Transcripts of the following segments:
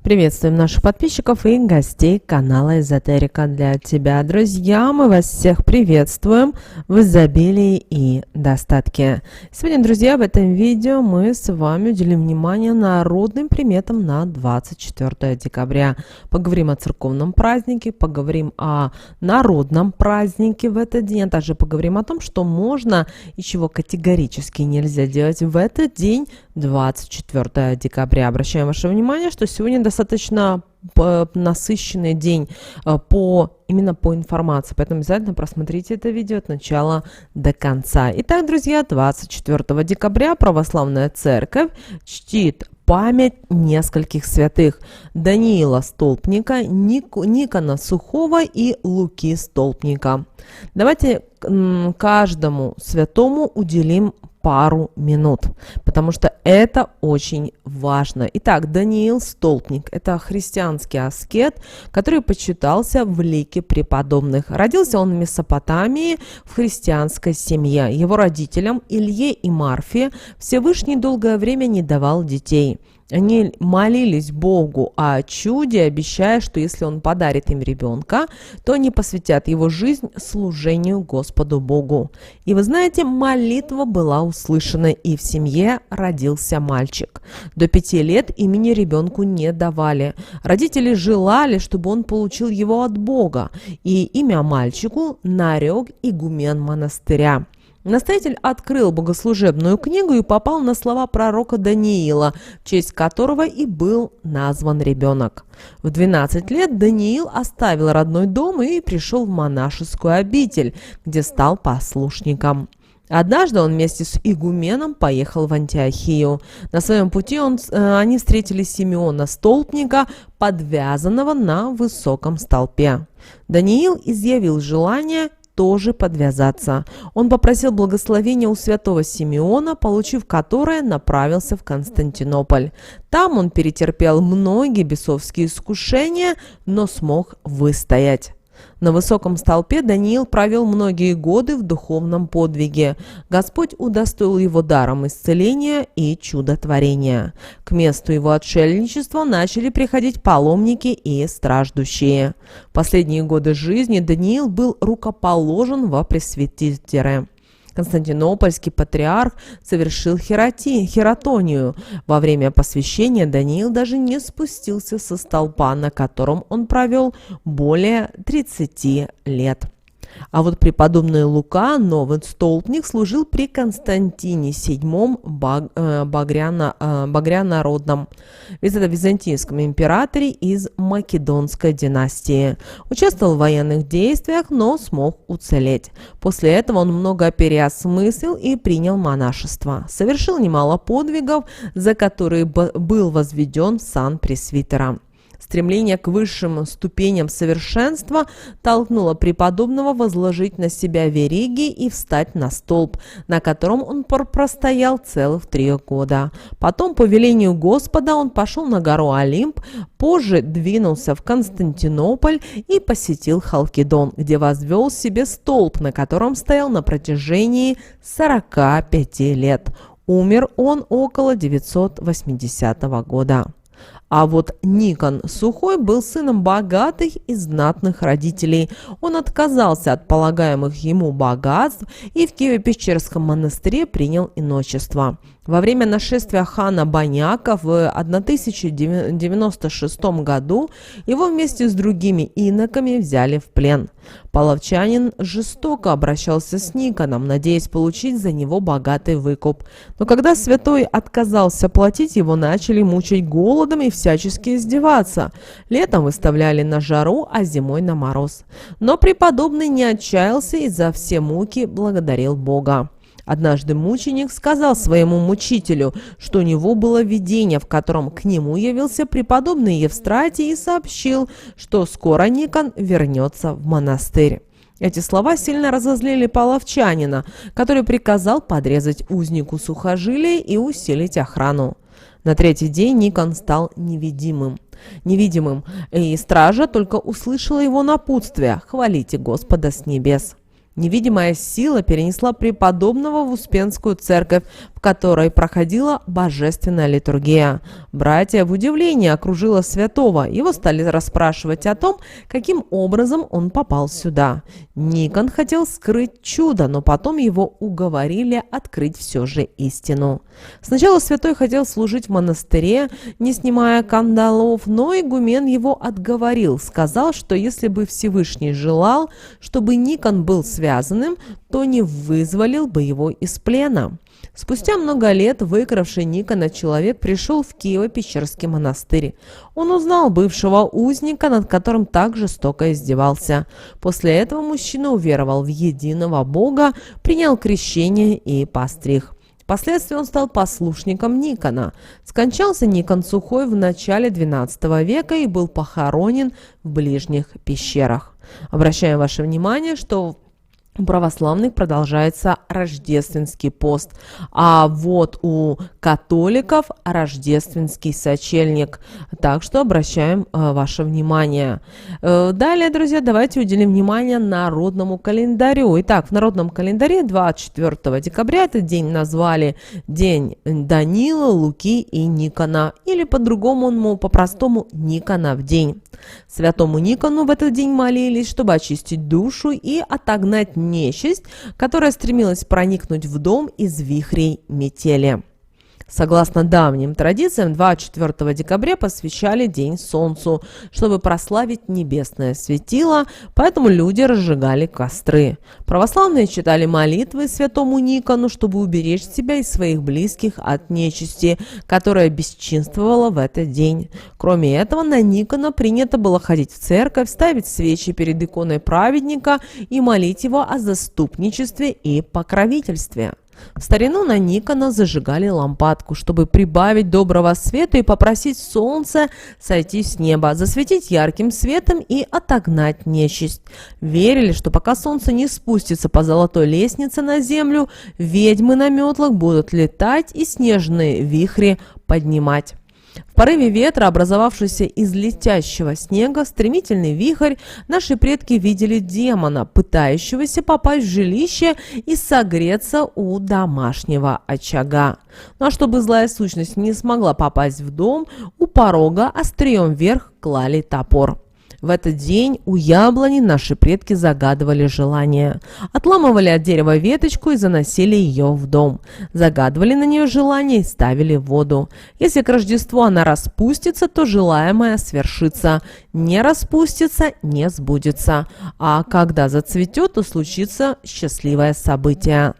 Приветствуем наших подписчиков и гостей канала Эзотерика для тебя. Друзья, мы вас всех приветствуем в изобилии и достатке. Сегодня, друзья, в этом видео мы с вами уделим внимание народным приметам на 24 декабря. Поговорим о церковном празднике, поговорим о народном празднике в этот день, а также поговорим о том, что можно и чего категорически нельзя делать в этот день, 24 декабря. Обращаем ваше внимание, что сегодня достаточно насыщенный день именно по информации, поэтому обязательно просмотрите это видео от начала до конца. Итак, друзья, 24 декабря Православная Церковь чтит память нескольких святых: Даниила Столпника, Никона Сухого и Луки Столпника. Давайте каждому святому уделим пару минут, потому что это очень важно. Итак, Даниил Столпник – это христианский аскет, который почитался в лике преподобных. Родился он в Месопотамии в христианской семье. Его родителям Илье и Марфе Всевышний долгое время не давал детей. Они молились Богу о чуде, обещая, что если он подарит им ребенка, то они посвятят его жизнь служению Господу Богу. И вы знаете, молитва была услышана, и в семье родился мальчик. До 5 лет имени ребенку не давали. Родители желали, чтобы он получил его от Бога, и имя мальчику нарек игумен монастыря. Настоятель открыл богослужебную книгу и попал на слова пророка Даниила, в честь которого и был назван ребенок. В 12 лет Даниил оставил родной дом и пришел в монашескую обитель, где стал послушником. Однажды он вместе с игуменом поехал в Антиохию. На своем пути они встретили Симеона Столпника, подвязанного на высоком столпе. Даниил изъявил желание тоже подвязаться. Он попросил благословения у святого Симеона, получив которое, направился в Константинополь. Там он перетерпел многие бесовские искушения, но смог выстоять. На высоком столпе Даниил провел многие годы в духовном подвиге. Господь удостоил его даром исцеления и чудотворения. К месту его отшельничества начали приходить паломники и страждущие. В последние годы жизни Даниил был рукоположен во пресвитеры. Константинопольский патриарх совершил хератонию. Во время посвящения Даниил даже не спустился со столпа, на котором он провел более 30 лет. А вот преподобный Лука, новый столпник, служил при Константине VII Багрянародном, византийском императоре из Македонской династии. Участвовал в военных действиях, но смог уцелеть. После этого он много переосмыслил и принял монашество. Совершил немало подвигов, за которые был возведен в сан пресвитера. Стремление к высшим ступеням совершенства толкнуло преподобного возложить на себя вериги и встать на столб, на котором он простоял целых 3 года. Потом, по велению Господа, он пошел на гору Олимп, позже двинулся в Константинополь и посетил Халкидон, где возвел себе столб, на котором стоял на протяжении 45 лет. Умер он около 980 года. А вот Никон Сухой был сыном богатых и знатных родителей. Он отказался от полагаемых ему богатств и в Киево-Печерском монастыре принял иночество. Во время нашествия хана Баняка в 1096 году его вместе с другими иноками взяли в плен. Половчанин жестоко обращался с Никоном, надеясь получить за него богатый выкуп. Но когда святой отказался платить, его начали мучить голодом и всячески издеваться. Летом выставляли на жару, а зимой на мороз. Но преподобный не отчаялся и за все муки благодарил Бога. Однажды мученик сказал своему мучителю, что у него было видение, в котором к нему явился преподобный Евстратий и сообщил, что скоро Никон вернется в монастырь. Эти слова сильно разозлили половчанина, который приказал подрезать узнику сухожилие и усилить охрану. На 3-й день Никон стал невидимым, и стража только услышала его напутствие: «Хвалите Господа с небес». Невидимая сила перенесла преподобного в Успенскую церковь, в которой проходила божественная литургия. Братья в удивлении окружило святого. Его стали расспрашивать о том, каким образом он попал сюда. Никон хотел скрыть чудо, но потом его уговорили открыть все же истину. Сначала святой хотел служить в монастыре, не снимая кандалов, но игумен его отговорил, сказал, что если бы Всевышний желал, чтобы Никон был связанным, то не вызволил бы его из плена. Спустя много лет выкравший Никона человек пришел в Киево-Печерский монастырь. Он узнал бывшего узника, над которым так жестоко издевался. После этого мужчина уверовал в единого Бога, принял крещение и постриг. Впоследствии он стал послушником Никона. Скончался Никон Сухой в начале XII века и был похоронен в ближних пещерах. Обращаем ваше внимание, что у православных продолжается рождественский пост, а вот у католиков рождественский сочельник. Так что обращаем ваше внимание. Далее, друзья, давайте уделим внимание народному календарю. Итак, в народном календаре 24 декабря этот день назвали День Данила, Луки и Никона, или по-другому, по-простому, Никонов день. Святому Никону в этот день молились, чтобы очистить душу и отогнать нечисть, которая стремилась проникнуть в дом из вихрей метели. Согласно давним традициям, 24 декабря посвящали День Солнцу, чтобы прославить небесное светило, поэтому люди разжигали костры. Православные читали молитвы святому Никону, чтобы уберечь себя и своих близких от нечисти, которая бесчинствовала в этот день. Кроме этого, на Никона принято было ходить в церковь, ставить свечи перед иконой праведника и молить его о заступничестве и покровительстве. В старину на Никона зажигали лампадку, чтобы прибавить доброго света и попросить солнце сойти с неба, засветить ярким светом и отогнать нечисть. Верили, что пока солнце не спустится по золотой лестнице на землю, ведьмы на метлах будут летать и снежные вихри поднимать. В порыве ветра, образовавшегося из летящего снега, стремительный вихрь, наши предки видели демона, пытающегося попасть в жилище и согреться у домашнего очага. Ну а чтобы злая сущность не смогла попасть в дом, у порога острием вверх клали топор. В этот день у яблони наши предки загадывали желание. Отламывали от дерева веточку и заносили ее в дом. Загадывали на нее желание и ставили в воду. Если к Рождеству она распустится, то желаемое свершится. Не распустится, не сбудется. А когда зацветет, то случится счастливое событие.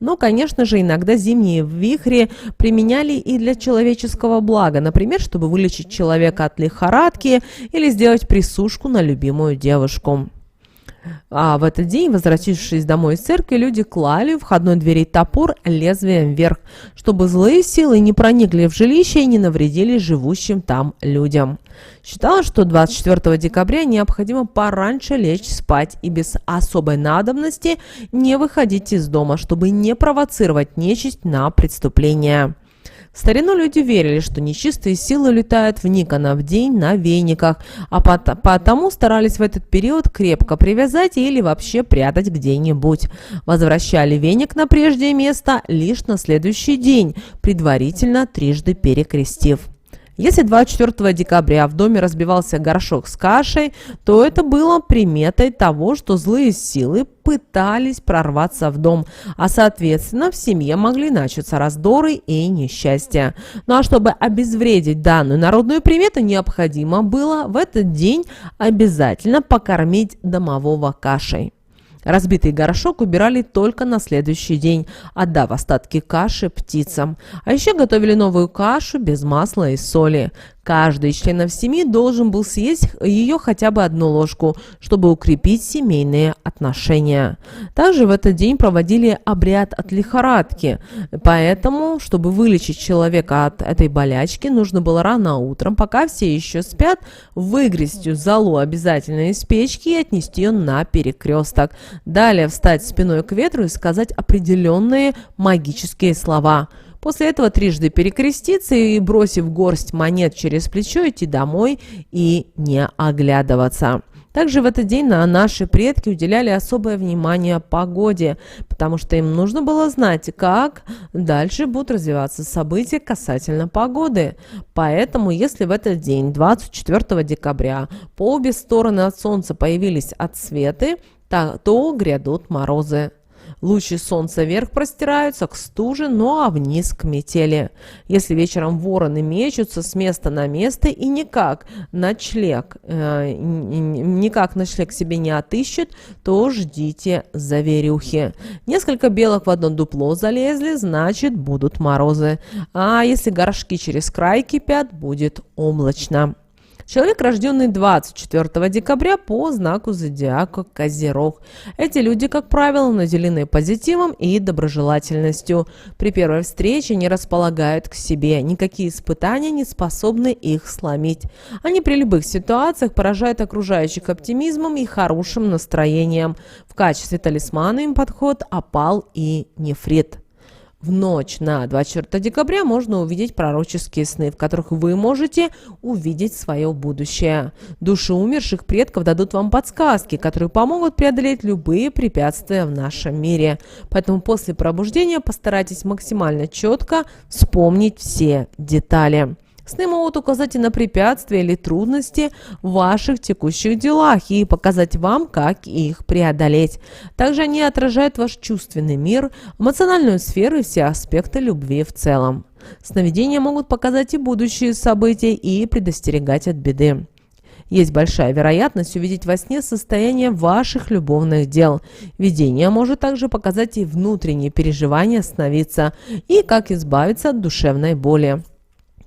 Но, конечно же, иногда зимние вихри применяли и для человеческого блага, например, чтобы вылечить человека от лихорадки или сделать присушку на любимую девушку. А в этот день, возвратившись домой из церкви, люди клали в входной двери топор лезвием вверх, чтобы злые силы не проникли в жилище и не навредили живущим там людям. Считалось, что 24 декабря необходимо пораньше лечь спать и без особой надобности не выходить из дома, чтобы не провоцировать нечисть на преступление. В старину люди верили, что нечистые силы летают в Никонов день на вениках, а потому старались в этот период крепко привязать или вообще прятать где-нибудь. Возвращали веник на прежнее место лишь на следующий день, предварительно трижды перекрестив. Если 24 декабря в доме разбивался горшок с кашей, то это было приметой того, что злые силы пытались прорваться в дом, а соответственно в семье могли начаться раздоры и несчастья. Ну а чтобы обезвредить данную народную примету, необходимо было в этот день обязательно покормить домового кашей. Разбитый горшок убирали только на следующий день, отдав остатки каши птицам. А еще готовили новую кашу без масла и соли. Каждый из членов семьи должен был съесть ее хотя бы одну ложку, чтобы укрепить семейные отношения. Также в этот день проводили обряд от лихорадки. Поэтому, чтобы вылечить человека от этой болячки, нужно было рано утром, пока все еще спят, выгрести золу обязательно из печки и отнести ее на перекресток. Далее встать спиной к ветру и сказать определенные магические слова. После этого трижды перекреститься и, бросив горсть монет через плечо, идти домой и не оглядываться. Также в этот день наши предки уделяли особое внимание погоде, потому что им нужно было знать, как дальше будут развиваться события касательно погоды. Поэтому, если в этот день, 24 декабря, по обе стороны от Солнца появились отсветы, то грядут морозы. Лучи солнца вверх простираются к стуже, ну а вниз к метели. Если вечером вороны мечутся с места на место и никак ночлег себе не отыщут, то ждите заверюхи. Несколько белок в одно дупло залезли, значит будут морозы. А если горшки через край кипят, будет облачно. Человек, рожденный 24 декабря по знаку зодиака Козерог. Эти люди, как правило, наделены позитивом и доброжелательностью. При первой встрече не располагают к себе. Никакие испытания не способны их сломить. Они при любых ситуациях поражают окружающих оптимизмом и хорошим настроением. В качестве талисмана им подходят опал и нефрит. В ночь на 24 декабря можно увидеть пророческие сны, в которых вы можете увидеть свое будущее. Души умерших предков дадут вам подсказки, которые помогут преодолеть любые препятствия в нашем мире. Поэтому после пробуждения постарайтесь максимально четко вспомнить все детали. Сны могут указать и на препятствия или трудности в ваших текущих делах и показать вам, как их преодолеть. Также они отражают ваш чувственный мир, эмоциональную сферу и все аспекты любви в целом. Сновидения могут показать и будущие события и предостерегать от беды. Есть большая вероятность увидеть во сне состояние ваших любовных дел. Видение может также показать и внутренние переживания сновидца, и как избавиться от душевной боли.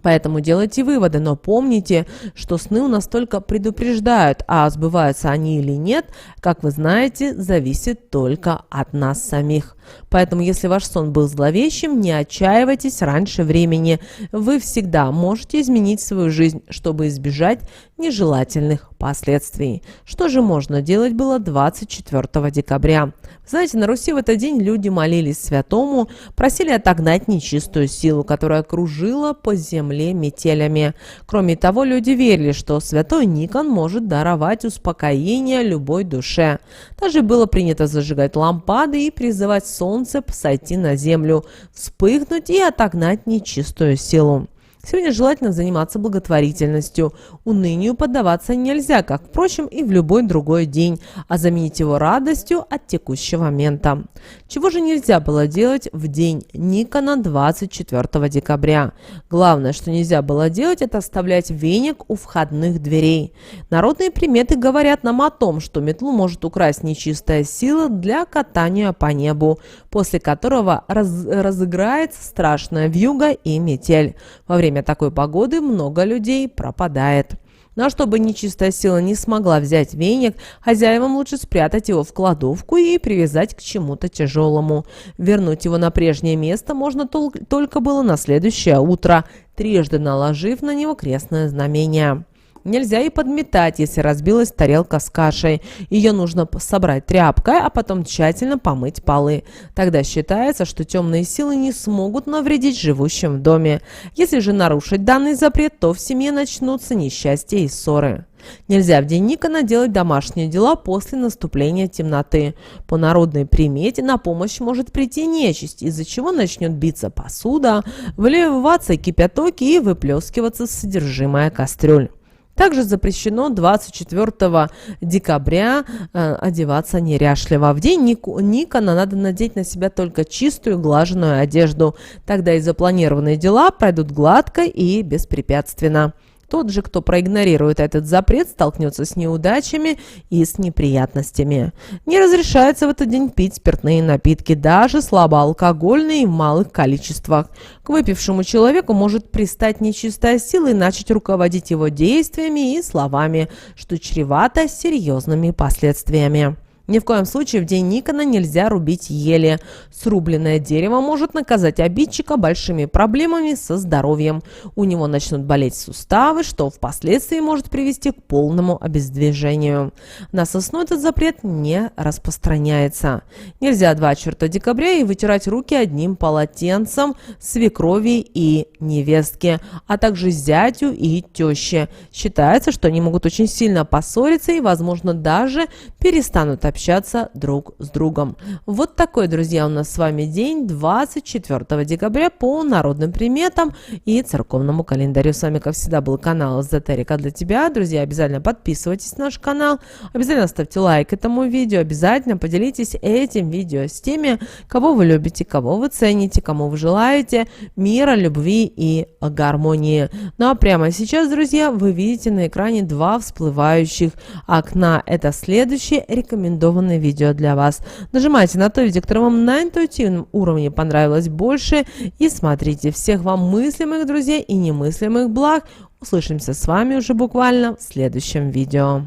Поэтому делайте выводы, но помните, что сны у нас только предупреждают, а сбываются они или нет, как вы знаете, зависит только от нас самих. Поэтому, если ваш сон был зловещим, не отчаивайтесь раньше времени. Вы всегда можете изменить свою жизнь, чтобы избежать нежелательных последствий. Что же можно делать было 24 декабря? Знаете, на Руси в этот день люди молились святому, просили отогнать нечистую силу, которая кружила по земле метелями. Кроме того, люди верили, что святой Никон может даровать успокоение любой душе. Также было принято зажигать лампады и призывать солнце сойти на землю, вспыхнуть и отогнать нечистую силу. Сегодня желательно заниматься благотворительностью. Унынию поддаваться нельзя, как, впрочем, и в любой другой день, а заменить его радостью от текущего момента. Чего же нельзя было делать в день Никона 24 декабря? Главное, что нельзя было делать, это оставлять веник у входных дверей. Народные приметы говорят нам о том, что метлу может украсть нечистая сила для катания по небу, после которого разыграется страшная вьюга и метель. Во время такой погоды много людей пропадает. Но чтобы нечистая сила не смогла взять веник, хозяевам лучше спрятать его в кладовку и привязать к чему-то тяжелому. Вернуть его на прежнее место можно только было на следующее утро, трижды наложив на него крестное знамение. Нельзя и подметать, если разбилась тарелка с кашей. Ее нужно собрать тряпкой, а потом тщательно помыть полы. Тогда считается, что темные силы не смогут навредить живущим в доме. Если же нарушить данный запрет, то в семье начнутся несчастья и ссоры. Нельзя в день Никона делать домашние дела после наступления темноты. По народной примете на помощь может прийти нечисть, из-за чего начнет биться посуда, выливаться кипяток и выплескиваться содержимое кастрюль. Также запрещено 24 декабря одеваться неряшливо. В день Никона надо надеть на себя только чистую глаженную одежду. Тогда и запланированные дела пройдут гладко и беспрепятственно. Тот же, кто проигнорирует этот запрет, столкнется с неудачами и с неприятностями. Не разрешается в этот день пить спиртные напитки, даже слабоалкогольные и в малых количествах. К выпившему человеку может пристать нечистая сила и начать руководить его действиями и словами, что чревато серьезными последствиями. Ни в коем случае в день Никона нельзя рубить ели. Срубленное дерево может наказать обидчика большими проблемами со здоровьем. У него начнут болеть суставы, что впоследствии может привести к полному обездвижению. На сосну этот запрет не распространяется. Нельзя 24 декабря и вытирать руки одним полотенцем свекрови и невестки, а также зятю и теще. Считается, что они могут очень сильно поссориться и, возможно, даже перестанут общаться друг с другом. Вот такой, друзья, у нас с вами день 24 декабря по народным приметам и церковному календарю. С вами, как всегда, был канал Эзотерика для тебя. Друзья, обязательно подписывайтесь на наш канал, обязательно ставьте лайк этому видео, обязательно поделитесь этим видео с теми, кого вы любите, кого вы цените, кому вы желаете мира, любви и гармонии. Ну а прямо сейчас, друзья, вы видите на экране два всплывающих окна. Это следующее рекомендованное видео для вас. Нажимайте на то видео, которое вам на интуитивном уровне понравилось больше, и смотрите. Всех вам мыслимых, друзья, и немыслимых благ. Услышимся с вами уже буквально в следующем видео.